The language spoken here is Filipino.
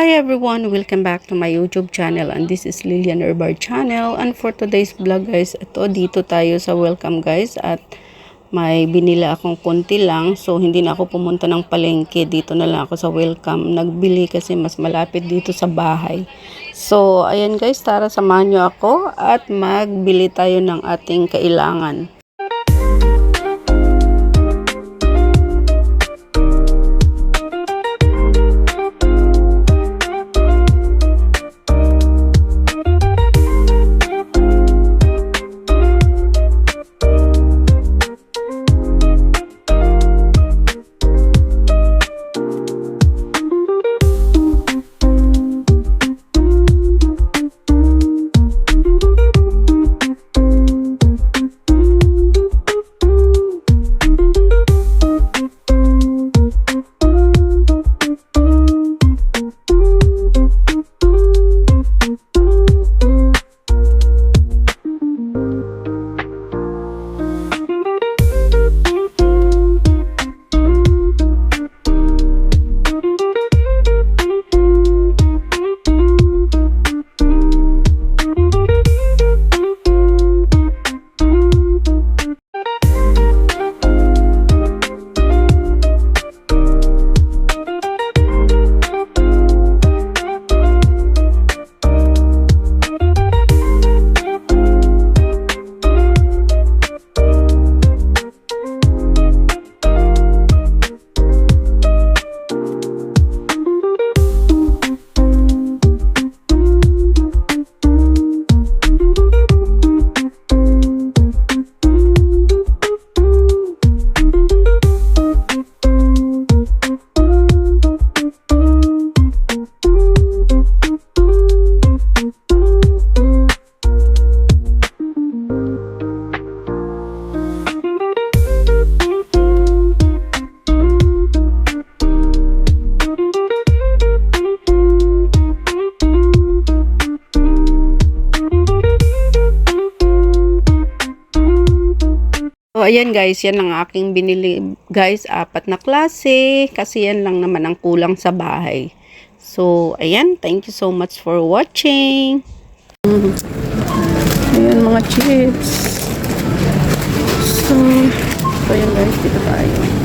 Hi everyone! Welcome back to my YouTube channel, and this is Lilian Urbar channel. And for today's vlog guys, dito tayo sa welcome guys, at may binila akong konti lang. So hindi na ako pumunta ng palengke, dito na lang ako sa welcome. Nagbili kasi mas malapit dito sa bahay. So ayan guys, tara samahan nyo ako at magbili tayo ng ating kailangan. So, ayan guys, yan ang aking binili guys, 4 na klase, kasi yan lang naman ang kulang sa bahay. So, ayan, thank you so much for watching. Ayan mga chips. So, ayan guys, dito tayo.